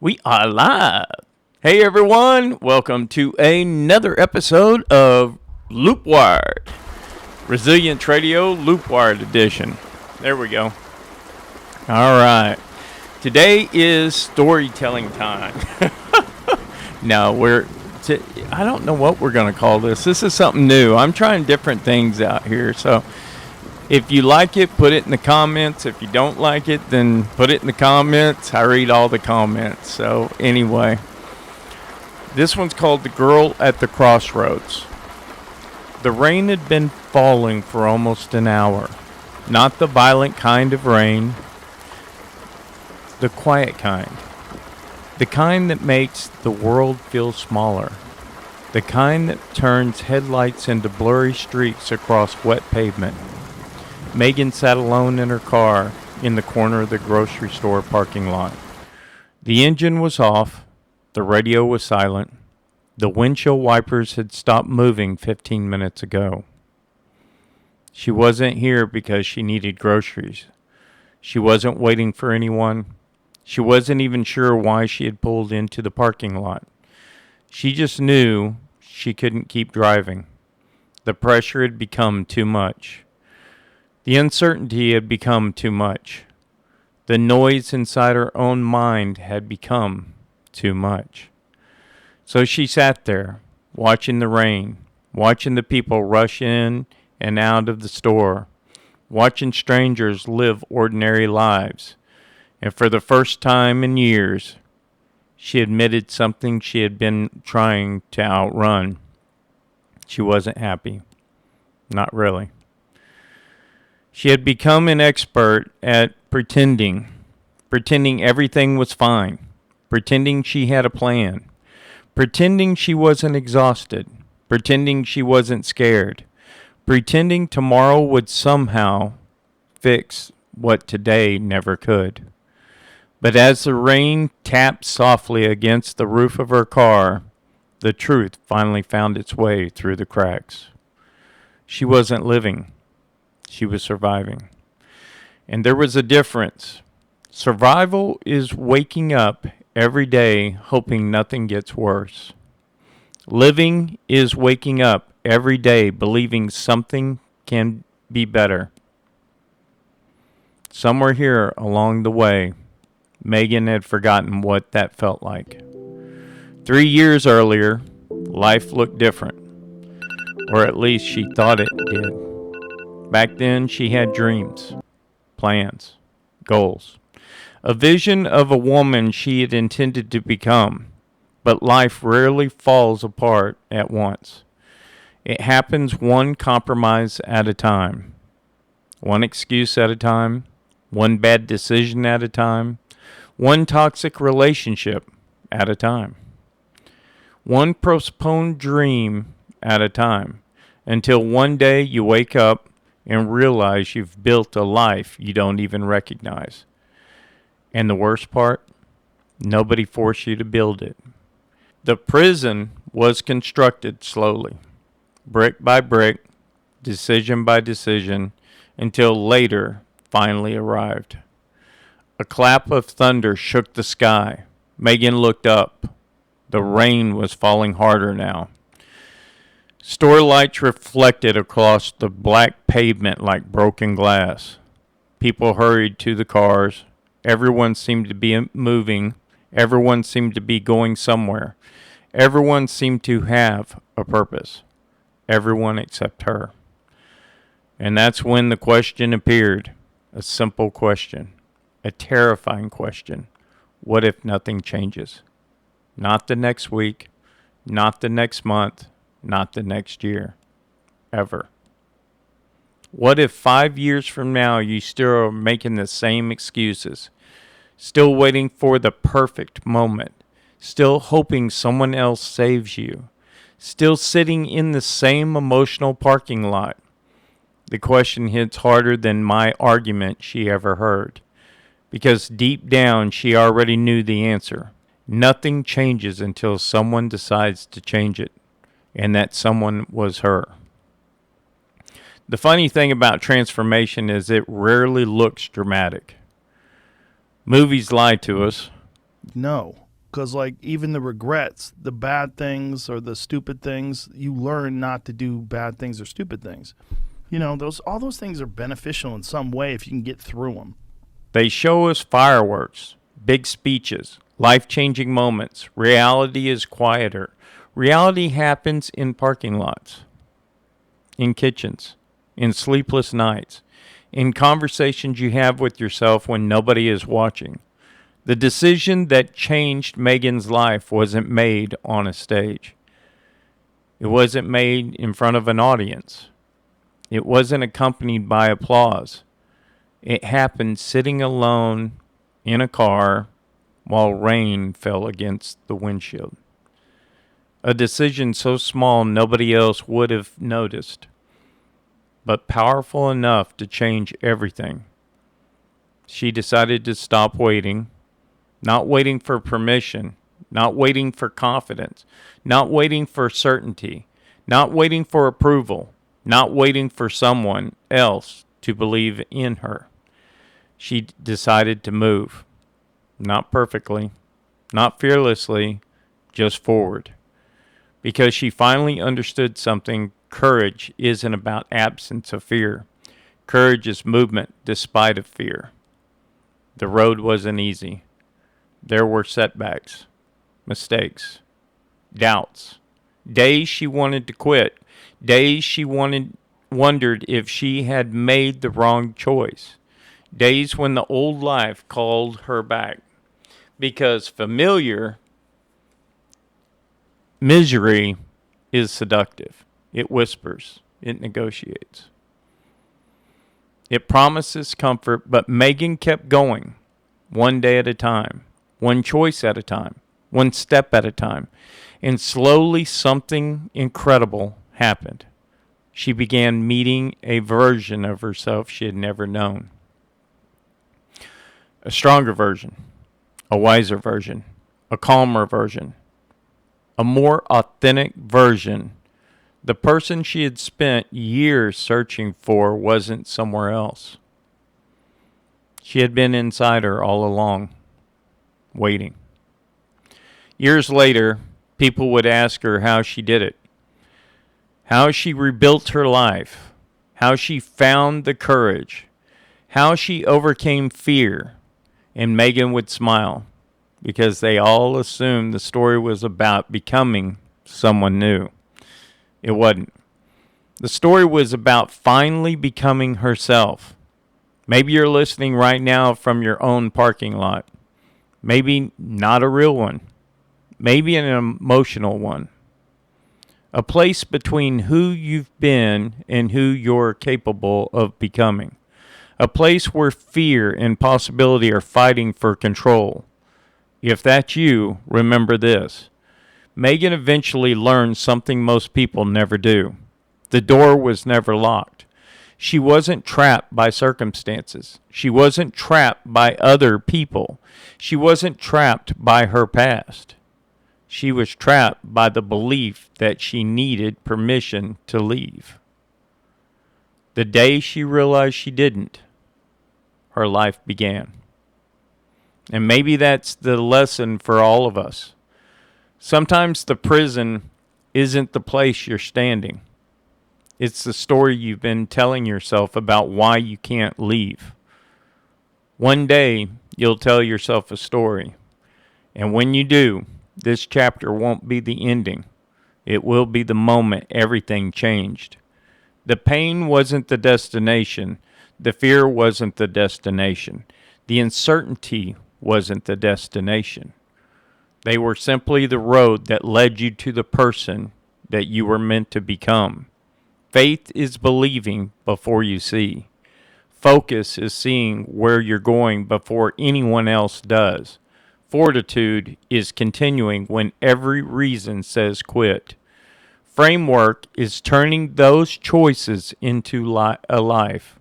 We are live. Hey everyone, welcome to another episode of Loop Wired. Resilient Radio Loop Wired Edition. There we go. All right. Today is storytelling time. No, I don't know what we're going to call this. This is something new. I'm trying different things out here, so if you like it, put it in the comments. If you don't like it, then put it in the comments. I read all the comments. So anyway, this one's called The Girl at the Crossroads. The rain had been falling for almost an hour. Not the violent kind of rain, the quiet kind. The kind that makes the world feel smaller. The kind that turns headlights into blurry streaks across wet pavement. Megan sat alone in her car in the corner of the grocery store parking lot. The engine was off. The radio was silent. The windshield wipers had stopped moving 15 minutes ago. She wasn't here because she needed groceries. She wasn't waiting for anyone. She wasn't even sure why she had pulled into the parking lot. She just knew she couldn't keep driving. The pressure had become too much. The uncertainty had become too much. The noise inside her own mind had become too much. So she sat there, watching the rain, watching the people rush in and out of the store, watching strangers live ordinary lives. And for the first time in years, she admitted something she had been trying to outrun. She wasn't happy. Not really. She had become an expert at pretending everything was fine, pretending she had a plan, pretending she wasn't exhausted, pretending she wasn't scared, pretending tomorrow would somehow fix what today never could. But as the rain tapped softly against the roof of her car, the truth finally found its way through the cracks. She wasn't living. She was surviving. And there was a difference. Survival is waking up every day hoping nothing gets worse. Living is waking up every day believing something can be better. Somewhere here along the way, Megan had forgotten what that felt like. 3 years earlier, life looked different. Or at least she thought it did. Back then, she had dreams, plans, goals, a vision of a woman she had intended to become. But life rarely falls apart at once. It happens one compromise at a time, one excuse at a time, one bad decision at a time, one toxic relationship at a time, one postponed dream at a time, until one day you wake up and realize you've built a life you don't even recognize. And the worst part, nobody forced you to build it. The prison was constructed slowly, brick by brick, decision by decision, until later finally arrived. A clap of thunder shook the sky. Megan looked up. The rain was falling harder now. Store lights reflected across the black pavement like broken glass. People hurried to the cars. Everyone seemed to be moving. Everyone seemed to be going somewhere. Everyone seemed to have a purpose. Everyone except her. And that's when the question appeared. A simple question. A terrifying question. What if nothing changes? Not the next week. Not the next month. Not the next year. Ever. What if 5 years from now you still are making the same excuses? Still waiting for the perfect moment? Still hoping someone else saves you? Still sitting in the same emotional parking lot? The question hits harder than my argument she ever heard. Because deep down she already knew the answer. Nothing changes until someone decides to change it. And that someone was her. The funny thing about transformation is it rarely looks dramatic. Movies lie to us. No. Because, like, even the regrets, the bad things or the stupid things, you learn not to do bad things or stupid things. You know, all those things are beneficial in some way if you can get through them. They show us fireworks, big speeches, life-changing moments. Reality is quieter. Reality happens in parking lots, in kitchens, in sleepless nights, in conversations you have with yourself when nobody is watching. The decision that changed Megan's life wasn't made on a stage. It wasn't made in front of an audience. It wasn't accompanied by applause. It happened sitting alone in a car while rain fell against the windshield. A decision so small nobody else would have noticed, but powerful enough to change everything. She decided to stop waiting, not waiting for permission, not waiting for confidence, not waiting for certainty, not waiting for approval, not waiting for someone else to believe in her. She decided to move, not perfectly, not fearlessly, just forward. Because she finally understood something. Courage isn't about absence of fear. Courage is movement despite of fear. The road wasn't easy. There were setbacks, mistakes, doubts, days she wanted to quit, days she wondered if she had made the wrong choice, days when the old life called her back. Because familiar misery is seductive. It whispers. It negotiates. It promises comfort, but Megan kept going, one day at a time, one choice at a time, one step at a time. And slowly something incredible happened. She began meeting a version of herself she had never known. A stronger version, a wiser version, a calmer version, a more authentic version. The person she had spent years searching for wasn't somewhere else. She had been inside her all along, waiting. Years later, people would ask her how she did it, how she rebuilt her life, how she found the courage, how she overcame fear, and Megan would smile because they all assumed the story was about becoming someone new. It wasn't. The story was about finally becoming herself. Maybe you're listening right now from your own parking lot. Maybe not a real one. Maybe an emotional one. A place between who you've been and who you're capable of becoming. A place where fear and possibility are fighting for control. If that's you, remember this. Megan eventually learned something most people never do. The door was never locked. She wasn't trapped by circumstances. She wasn't trapped by other people. She wasn't trapped by her past. She was trapped by the belief that she needed permission to leave. The day she realized she didn't, her life began. And maybe that's the lesson for all of us. Sometimes the prison isn't the place you're standing. It's the story you've been telling yourself about why you can't leave. One day, you'll tell yourself a story. And when you do, this chapter won't be the ending. It will be the moment everything changed. The pain wasn't the destination. The fear wasn't the destination. The uncertainty wasn't the destination. They were simply the road that led you to the person that you were meant to become. Faith is believing before you see. Focus is seeing where you're going before anyone else does. Fortitude is continuing when every reason says quit. Framework is turning those choices into a life.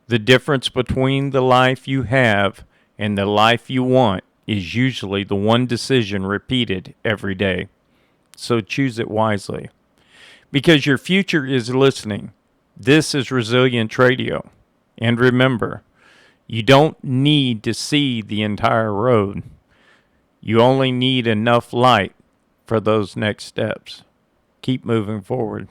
The difference between the life you have and the life you want is usually the one decision repeated every day. So choose it wisely. Because your future is listening. This is Resilient Radio. And remember, you don't need to see the entire road. You only need enough light for those next steps. Keep moving forward.